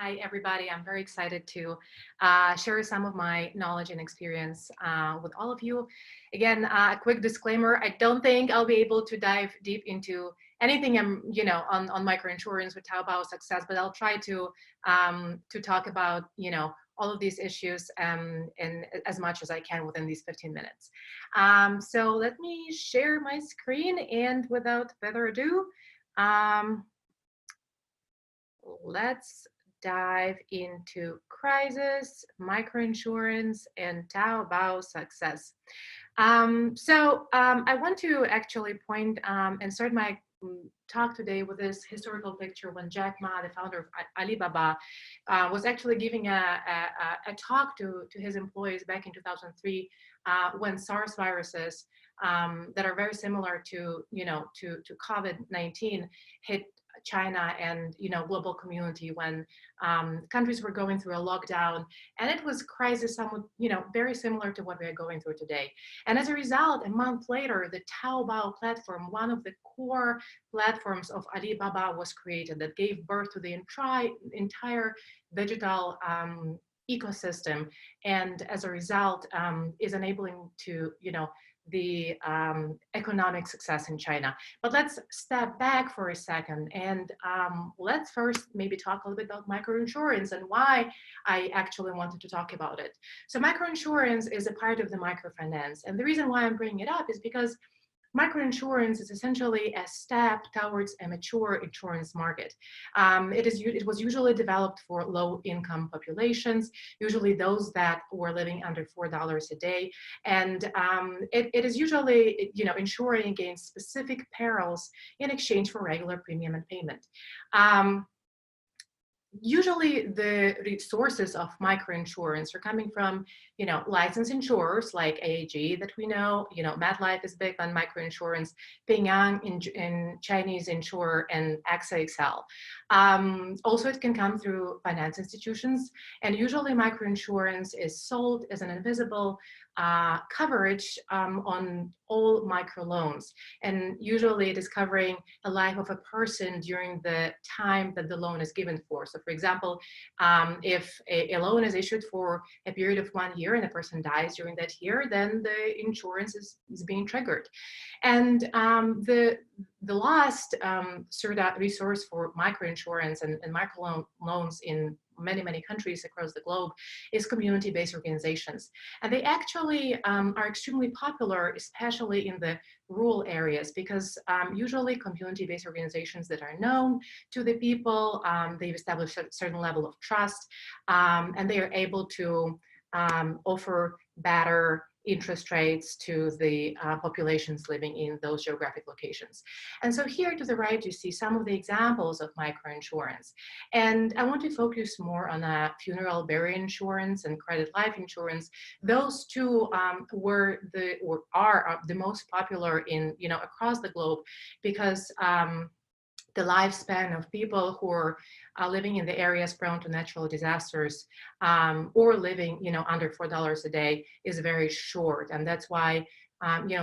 Hi, everybody. I'm very excited to share some of my knowledge and experience with all of you. Again, a quick disclaimer, I don't think I'll be able to dive deep into anything on microinsurance with Taobao success, but I'll try to talk about, all of these issues in as much as I can within these 15 minutes. So let me share my screen, and without further ado, let's dive into crisis, microinsurance, and Taobao success. I want to actually point and start my talk today with this historical picture when Jack Ma, the founder of Alibaba, was actually giving a talk to his employees back in 2003 when SARS viruses that are very similar to COVID-19 hit China and global community when countries were going through a lockdown, and it was crisis somewhat very similar to what we are going through today. And as a result, a month later, the Taobao platform, one of the core platforms of Alibaba, was created that gave birth to the entire digital ecosystem, and as a result is enabling to the economic success in China. But let's step back for a second and let's first maybe talk a little bit about microinsurance and why I actually wanted to talk about it. So microinsurance is a part of the microfinance, and the reason why I'm bringing it up is because microinsurance is essentially a step towards a mature insurance market. It was usually developed for low-income populations, usually those that were living under $4 a day, and it is usually insuring against specific perils in exchange for regular premium and payment. Usually the resources of microinsurance are coming from, licensed insurers like AAG that we know, MetLife is big on microinsurance, Ping An in Chinese insurer, and AXA XL. Also, it can come through finance institutions, and usually microinsurance is sold as an invisible coverage on all microloans. And usually it is covering the life of a person during the time that the loan is given for. So for example, if a loan is issued for a period of 1 year and a person dies during that year, then the insurance is being triggered. And the last sort of resource for microinsurance and microloans in many countries across the globe is community-based organizations. And they actually are extremely popular, especially in the rural areas, because usually community-based organizations that are known to the people, they've established a certain level of trust, and they are able to offer better interest rates to the populations living in those geographic locations. And so here to the right, you see some of the examples of microinsurance. And I want to focus more on funeral burial insurance and credit life insurance. Those two are the most popular in, across the globe, because the lifespan of people who are living in the areas prone to natural disasters or living, under $4 a day is very short. And that's why,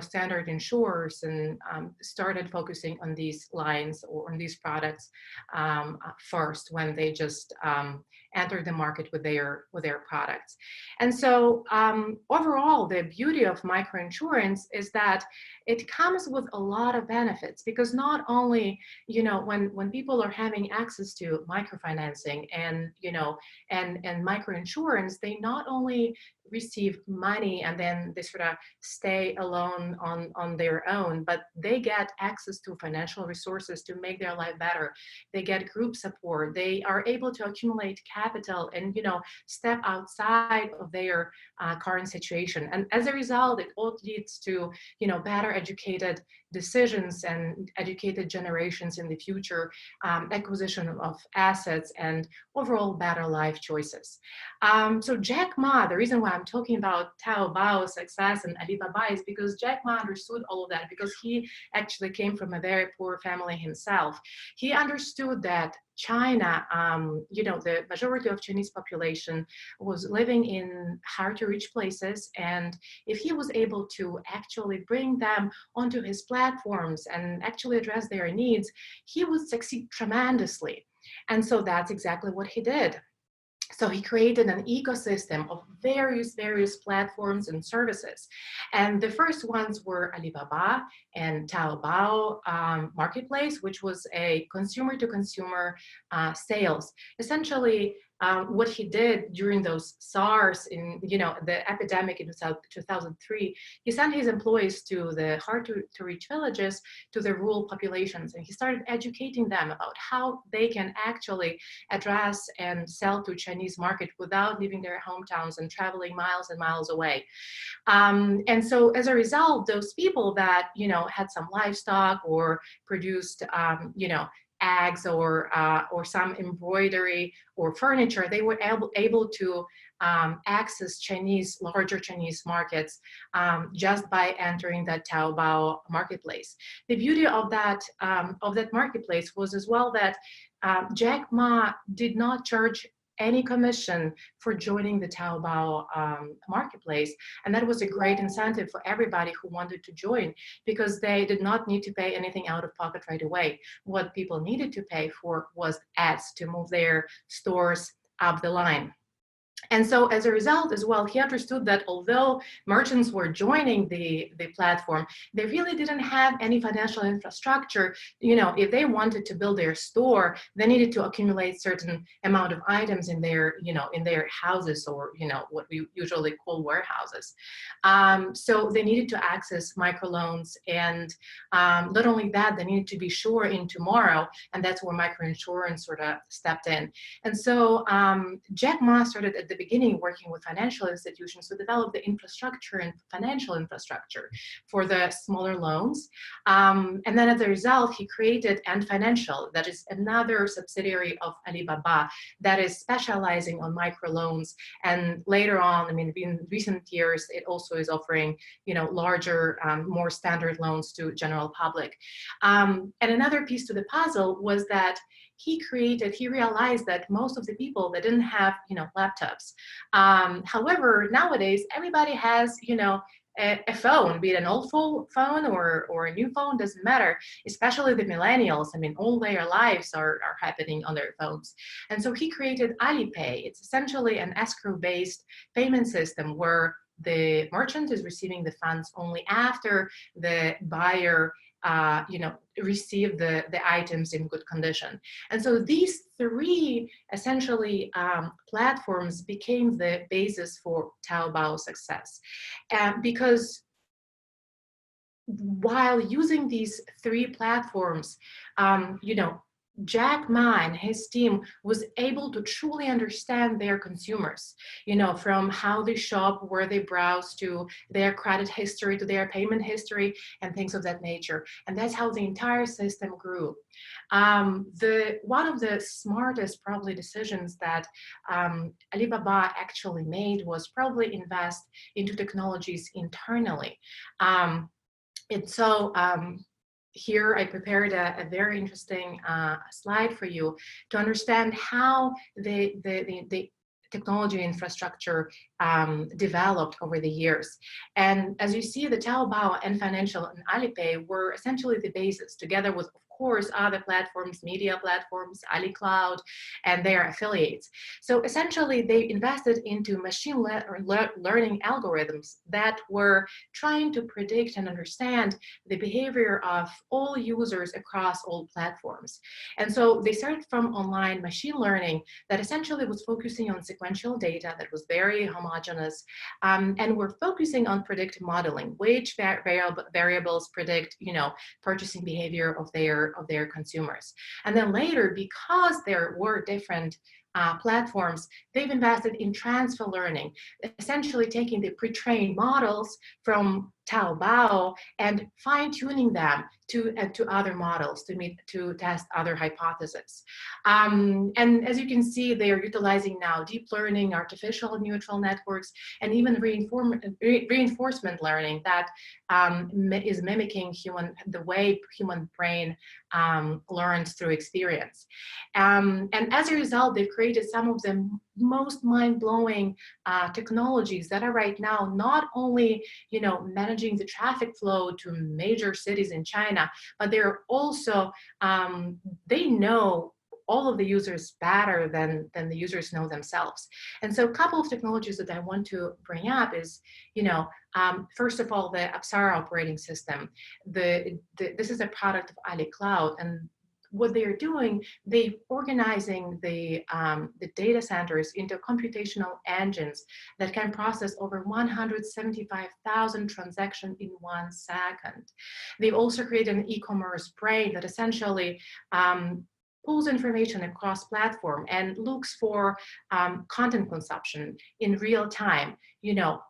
standard insurers and started focusing on these lines or on these products first when they just entered the market with their products. And so overall, the beauty of microinsurance is that it comes with a lot of benefits, because not only, when people are having access to microfinancing and, and microinsurance, they not only receive money and then they sort of stay alone on their own, but they get access to financial resources to make their life better. They get group support. They are able to accumulate capital and, step outside of their current situation. And as a result, it all leads to, better educated decisions and educated generations in the future, acquisition of assets, and overall better life choices. So Jack Ma, the reason why I'm talking about Taobao's success and Alibaba is because Jack Ma understood all of that, because he actually came from a very poor family himself. He understood that China, the majority of Chinese population was living in hard to reach places. And if he was able to actually bring them onto his platforms and actually address their needs, he would succeed tremendously. And so that's exactly what he did. So he created an ecosystem of various platforms and services. And the first ones were Alibaba and Taobao Marketplace, which was a consumer to consumer sales. Essentially, what he did during those SARS in, the epidemic in 2003, he sent his employees to the hard to reach villages, to the rural populations, and he started educating them about how they can actually address and sell to Chinese market without leaving their hometowns and traveling miles and miles away. And so as a result, those people that, had some livestock or produced, eggs or some embroidery or furniture, they were able to access larger Chinese markets just by entering that Taobao marketplace. The beauty of that marketplace was as well that Jack Ma did not charge any commission for joining the Taobao marketplace. And that was a great incentive for everybody who wanted to join, because they did not need to pay anything out of pocket right away. What people needed to pay for was ads to move their stores up the line. And so as a result as well, he understood that although merchants were joining the platform, they really didn't have any financial infrastructure. If they wanted to build their store, they needed to accumulate certain amount of items in their, in their houses, or, what we usually call warehouses. So they needed to access microloans, and not only that, they needed to be sure in tomorrow, and that's where microinsurance sort of stepped in. And so Jack Ma started at the beginning working with financial institutions to develop the infrastructure and financial infrastructure for the smaller loans. And then as a result, he created Ant Financial, that is another subsidiary of Alibaba that is specializing on microloans. And later on, in recent years, it also is offering, larger, more standard loans to general public. And another piece to the puzzle was that he realized that most of the people, they didn't have, laptops. However, nowadays, everybody has, a phone, be it an old phone or a new phone, doesn't matter, especially the millennials. All their lives are happening on their phones. And so he created Alipay. It's essentially an escrow-based payment system where the merchant is receiving the funds only after the buyer receive the items in good condition. And so these three essentially platforms became the basis for Taobao's success. Because while using these three platforms, Jack Ma and his team was able to truly understand their consumers, from how they shop, where they browse, to their credit history, to their payment history, and things of that nature. And that's how the entire system grew. One of the smartest probably decisions that Alibaba actually made was probably invest into technologies internally. Here I prepared a very interesting slide for you to understand how the technology infrastructure developed over the years. And as you see, the Taobao and Financial and Alipay were essentially the basis, together with, of course, other platforms, media platforms, AliCloud, and their affiliates. So essentially, they invested into machine learning algorithms that were trying to predict and understand the behavior of all users across all platforms. And so they started from online machine learning that essentially was focusing on sequential data that was very homogeneous, and we're focusing on predictive modeling, which variables predict, purchasing behavior of their consumers. And then later, because there were different platforms, they've invested in transfer learning, essentially taking the pre-trained models from Taobao and fine-tuning them to other models to test other hypotheses. And as you can see, they are utilizing now deep learning, artificial neural networks, and even reinforcement learning that is mimicking the way human brain learns through experience. And as a result, they've created some of the most mind-blowing technologies that are right now not only managing the traffic flow to major cities in China, but they're also they know all of the users better than the users know themselves. And so a couple of technologies that I want to bring up is, first of all, the Apsara operating system. This is a product of Ali Cloud, and what they're doing, they organizing the data centers into computational engines that can process over 175,000 transactions in 1 second. They also create an e-commerce brain that essentially pulls information across platform and looks for content consumption in real time.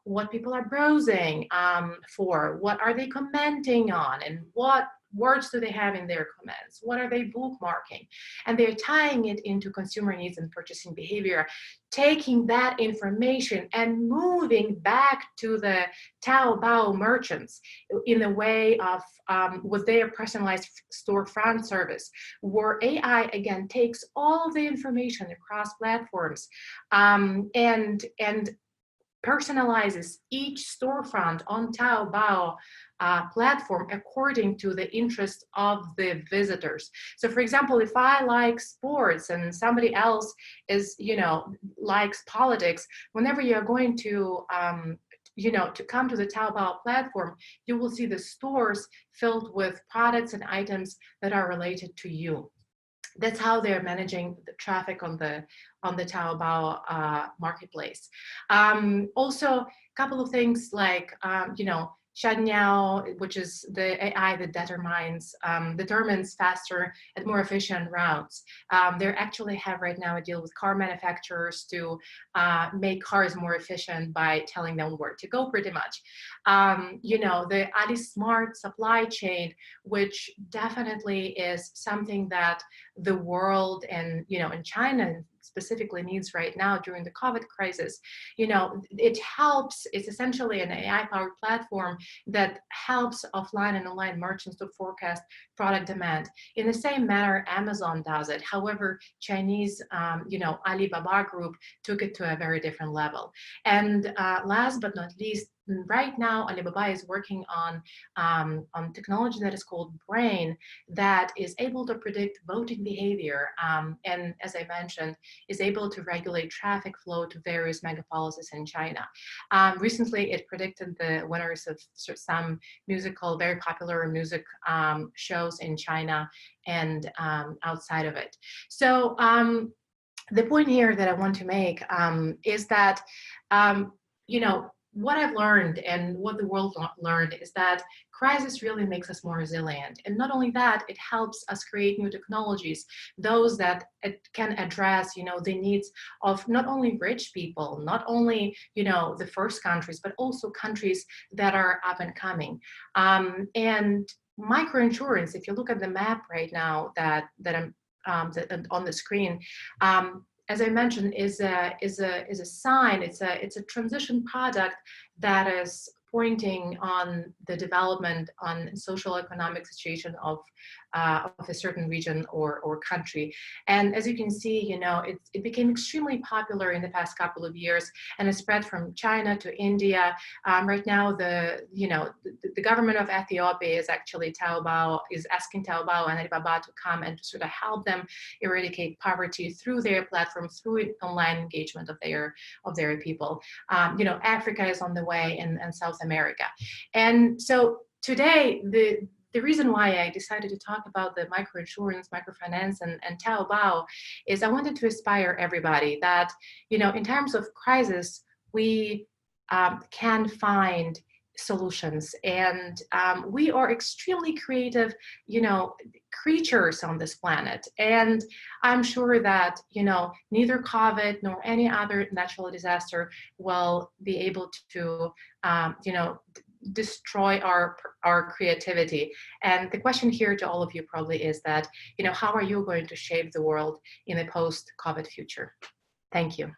What people are browsing for, what are they commenting on, and what words do they have in their comments? What are they bookmarking? And they're tying it into consumer needs and purchasing behavior, taking that information and moving back to the Taobao merchants in the way of with their personalized storefront service, where AI again takes all the information across platforms and personalizes each storefront on Taobao platform according to the interest of the visitors. So for example, if I like sports and somebody else is, likes politics, whenever you're going to to come to the Taobao platform, you will see the stores filled with products and items that are related to you. That's how they're managing the traffic on the Taobao Marketplace. Also, a couple of things like Shadniao, which is the AI that determines faster and more efficient routes. They actually have right now a deal with car manufacturers to make cars more efficient by telling them where to go, pretty much. The Ali Smart supply chain, which definitely is something that the world and in China specifically needs right now during the COVID crisis. It helps. It's essentially an AI-powered platform that helps offline and online merchants to forecast product demand. In the same manner, Amazon does it. However, Chinese, Alibaba Group took it to a very different level. And last but not least, right now, Alibaba is working on technology that is called Brain, that is able to predict voting behavior, and as I mentioned, is able to regulate traffic flow to various megapolises in China. Recently, it predicted the winners of some very popular music shows in China and outside of it. So the point here that I want to make is that, what I've learned and what the world learned is that crisis really makes us more resilient. And not only that, it helps us create new technologies, those that can address, the needs of not only rich people, not only, the first countries, but also countries that are up and coming. And microinsurance, if you look at the map right now that I'm on the screen, as I mentioned, is a sign. It's a transition product that is pointing on the development on social economic situation of a certain region or country. And as you can see, it became extremely popular in the past couple of years, and it spread from China to India. Right now, the government of Ethiopia is actually asking Taobao and Alibaba to come and to sort of help them eradicate poverty through their platform, through online engagement of their people. Africa is on the way, and South America. And so today, the reason why I decided to talk about the microinsurance, microfinance, and Taobao is I wanted to inspire everybody that, in terms of crisis, we can find solutions, and we are extremely creative, creatures on this planet. And I'm sure that, neither COVID nor any other natural disaster will be able to, destroy our creativity. And the question here to all of you probably is that, how are you going to shape the world in a post-COVID future? Thank you.